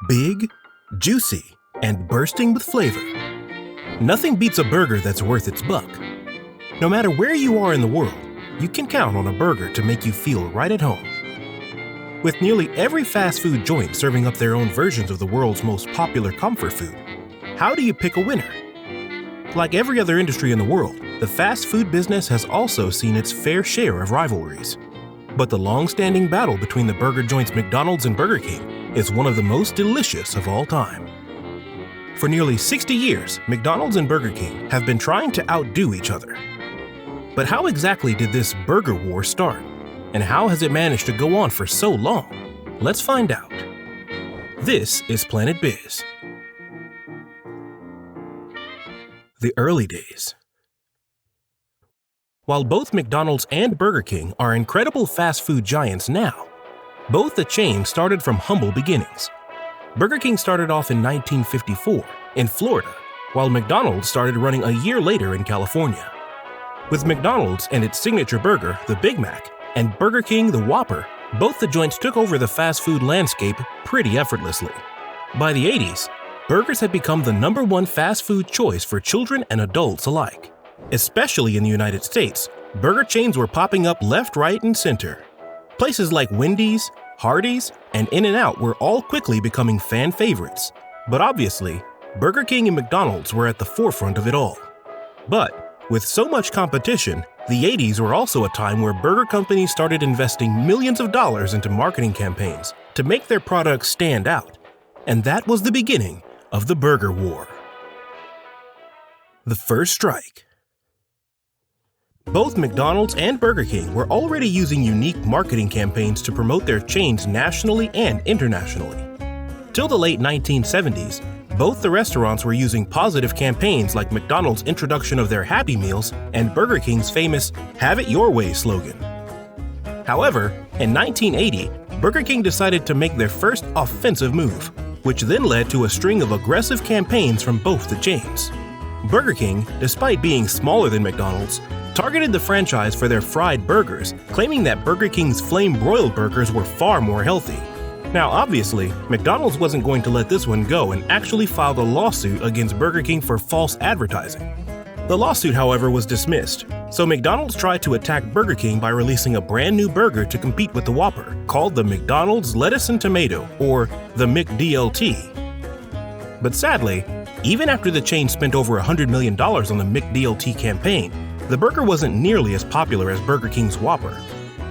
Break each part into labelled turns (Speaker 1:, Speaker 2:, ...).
Speaker 1: Big, juicy, and bursting with flavor. Nothing beats a burger that's worth its buck. No matter where you are in the world, you can count on a burger to make you feel right at home. With nearly every fast food joint serving up their own versions of the world's most popular comfort food, how do you pick a winner? Like every other industry in the world, the fast food business has also seen its fair share of rivalries. But the long-standing battle between the burger joints McDonald's and Burger King is one of the most delicious of all time. For nearly 60 years, McDonald's and Burger King have been trying to outdo each other. But how exactly did this burger war start? And how has it managed to go on for so long? Let's find out. This is Planet Biz. The early days. While both McDonald's and Burger King are incredible fast food giants now, both the chains started from humble beginnings. Burger King started off in 1954 in Florida, while McDonald's started running a year later in California. With McDonald's and its signature burger, the Big Mac, and Burger King, the Whopper, both the joints took over the fast food landscape pretty effortlessly. By the 80s, burgers had become the #1 fast food choice for children and adults alike. Especially in the United States, burger chains were popping up left, right, and center. Places like Wendy's, Hardee's, and In-N-Out were all quickly becoming fan favorites. But obviously, Burger King and McDonald's were at the forefront of it all. But with so much competition, the 80s were also a time where burger companies started investing millions of dollars into marketing campaigns to make their products stand out. And that was the beginning of the burger war. The first strike. Both McDonald's and Burger King were already using unique marketing campaigns to promote their chains nationally and internationally. Till the late 1970s, both the restaurants were using positive campaigns like McDonald's introduction of their Happy Meals and Burger King's famous "Have It Your Way" slogan. However, in 1980, Burger King decided to make their first offensive move, which then led to a string of aggressive campaigns from both the chains. Burger King, despite being smaller than McDonald's, targeted the franchise for their fried burgers, claiming that Burger King's flame-broiled burgers were far more healthy. Now, obviously, McDonald's wasn't going to let this one go and actually filed a lawsuit against Burger King for false advertising. The lawsuit, however, was dismissed, so McDonald's tried to attack Burger King by releasing a brand new burger to compete with the Whopper, called the McDonald's Lettuce and Tomato, or the McDLT. But sadly, even after the chain spent over $100 million on the McDLT campaign, the burger wasn't nearly as popular as Burger King's Whopper.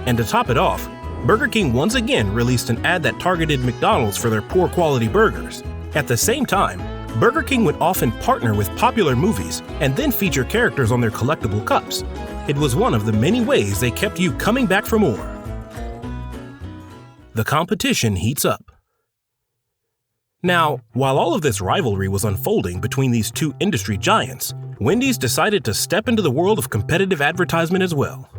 Speaker 1: And to top it off, Burger King once again released an ad that targeted McDonald's for their poor quality burgers. At the same time, Burger King would often partner with popular movies and then feature characters on their collectible cups. It was one of the many ways they kept you coming back for more. The competition heats up. Now, while all of this rivalry was unfolding between these two industry giants, Wendy's decided to step into the world of competitive advertisement as well.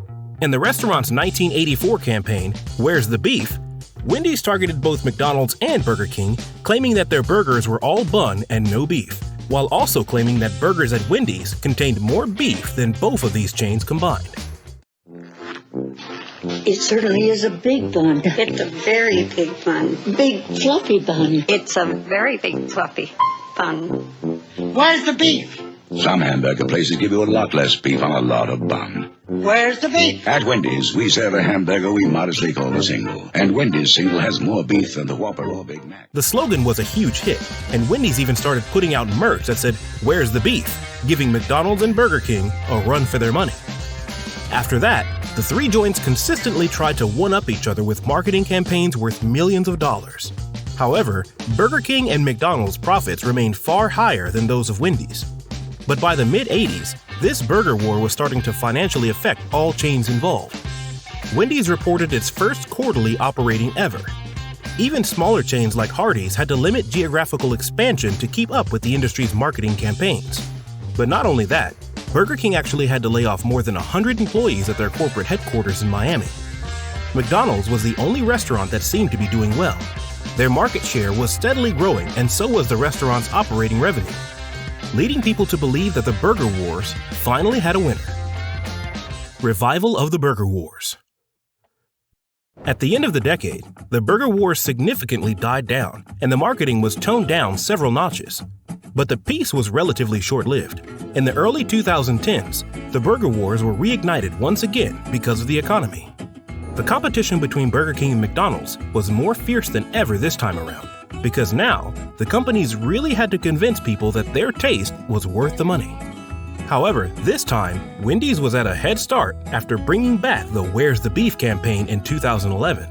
Speaker 1: In the restaurant's 1984 campaign, "Where's the Beef?", Wendy's targeted both McDonald's and Burger King, claiming that their burgers were all bun and no beef, while also claiming that burgers at Wendy's contained more beef than both of these chains combined.
Speaker 2: It certainly is a big bun.
Speaker 3: It's a very big bun.
Speaker 2: Big fluffy bun.
Speaker 3: It's a very big fluffy bun.
Speaker 4: Where's the beef?
Speaker 5: Some hamburger places give you a lot less beef on a lot of bun.
Speaker 4: Where's the beef?
Speaker 5: At Wendy's, we serve a hamburger we modestly call a single. And Wendy's single has more beef than the Whopper or Big Mac.
Speaker 1: The slogan was a huge hit, and Wendy's even started putting out merch that said, "Where's the beef?" giving McDonald's and Burger King a run for their money. After that, the three joints consistently tried to one-up each other with marketing campaigns worth millions of dollars. However, Burger King and McDonald's profits remained far higher than those of Wendy's. But by the mid-80s, this burger war was starting to financially affect all chains involved. Wendy's reported its first quarterly operating ever. Even smaller chains like Hardee's had to limit geographical expansion to keep up with the industry's marketing campaigns. But not only that, Burger King actually had to lay off more than 100 employees at their corporate headquarters in Miami. McDonald's was the only restaurant that seemed to be doing well. Their market share was steadily growing, and so was the restaurant's operating revenue, leading people to believe that the burger wars finally had a winner. Revival of the burger wars. At the end of the decade, the burger wars significantly died down, and the marketing was toned down several notches. But the peace was relatively short-lived. In the early 2010s, the burger wars were reignited once again because of the economy. The competition between Burger King and McDonald's was more fierce than ever this time around, because now the companies really had to convince people that their taste was worth the money. However, this time, Wendy's was at a head start after bringing back the Where's the Beef campaign in 2011.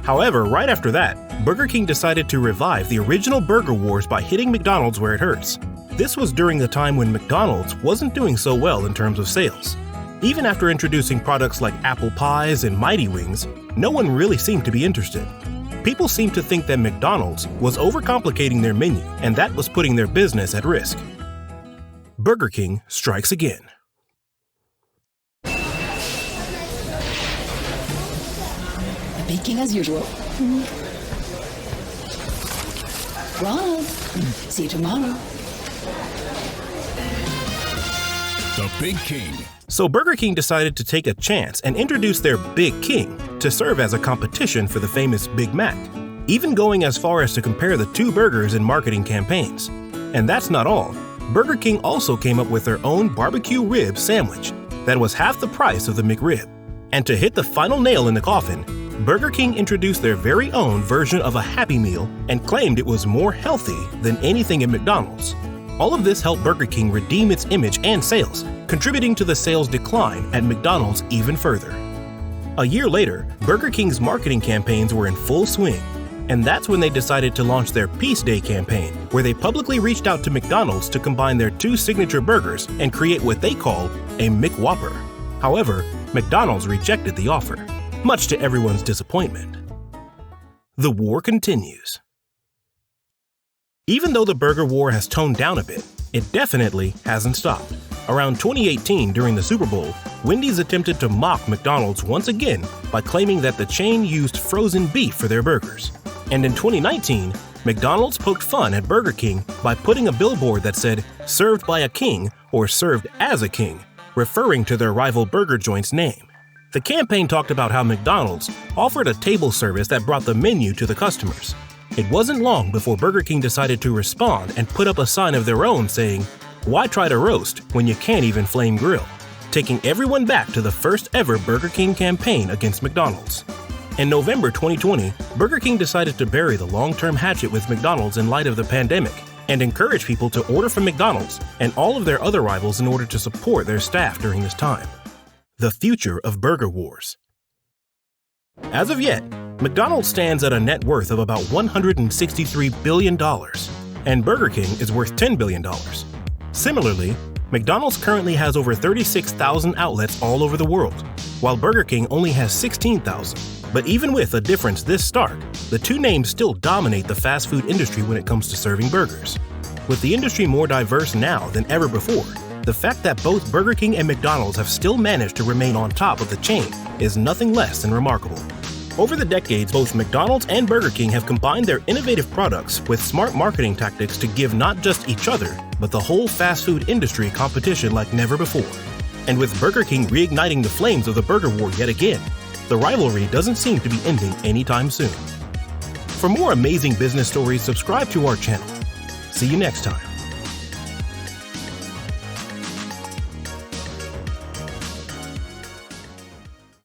Speaker 1: However, right after that, Burger King decided to revive the original burger wars by hitting McDonald's where it hurts. This was during the time when McDonald's wasn't doing so well in terms of sales. Even after introducing products like apple pies and Mighty Wings, no one really seemed to be interested. People seemed to think that McDonald's was overcomplicating their menu, and that was putting their business at risk. Burger King strikes again.
Speaker 6: Baking as usual. Ronald, see you tomorrow.
Speaker 7: The Big King.
Speaker 1: So Burger King decided to take a chance and introduce their Big King to serve as a competition for the famous Big Mac, even going as far as to compare the two burgers in marketing campaigns. And that's not all. Burger King also came up with their own barbecue rib sandwich that was half the price of the McRib. And to hit the final nail in the coffin, Burger King introduced their very own version of a Happy Meal and claimed it was more healthy than anything at McDonald's. All of this helped Burger King redeem its image and sales, contributing to the sales decline at McDonald's even further. A year later, Burger King's marketing campaigns were in full swing, and that's when they decided to launch their Peace Day campaign, where they publicly reached out to McDonald's to combine their two signature burgers and create what they called a McWhopper. However, McDonald's rejected the offer, much to everyone's disappointment. The war continues. Even though the burger war has toned down a bit, it definitely hasn't stopped. Around 2018, during the Super Bowl, Wendy's attempted to mock McDonald's once again by claiming that the chain used frozen beef for their burgers. And in 2019, McDonald's poked fun at Burger King by putting a billboard that said, "Served by a king" or "Served as a king," referring to their rival burger joint's name. The campaign talked about how McDonald's offered a table service that brought the menu to the customers. It wasn't long before Burger King decided to respond and put up a sign of their own saying, "Why try to roast when you can't even flame grill?" taking everyone back to the first ever Burger King campaign against McDonald's. In November 2020, Burger King decided to bury the long-term hatchet with McDonald's in light of the pandemic and encourage people to order from McDonald's and all of their other rivals in order to support their staff during this time. The future of burger wars. As of yet, McDonald's stands at a net worth of about $163 billion, and Burger King is worth $10 billion. Similarly, McDonald's currently has over 36,000 outlets all over the world, while Burger King only has 16,000. But even with a difference this stark, the two names still dominate the fast food industry when it comes to serving burgers. With the industry more diverse now than ever before, the fact that both Burger King and McDonald's have still managed to remain on top of the chain is nothing less than remarkable. Over the decades, both McDonald's and Burger King have combined their innovative products with smart marketing tactics to give not just each other, but the whole fast food industry competition like never before. And with Burger King reigniting the flames of the burger war yet again, the rivalry doesn't seem to be ending anytime soon. For more amazing business stories, subscribe to our channel. See you next time.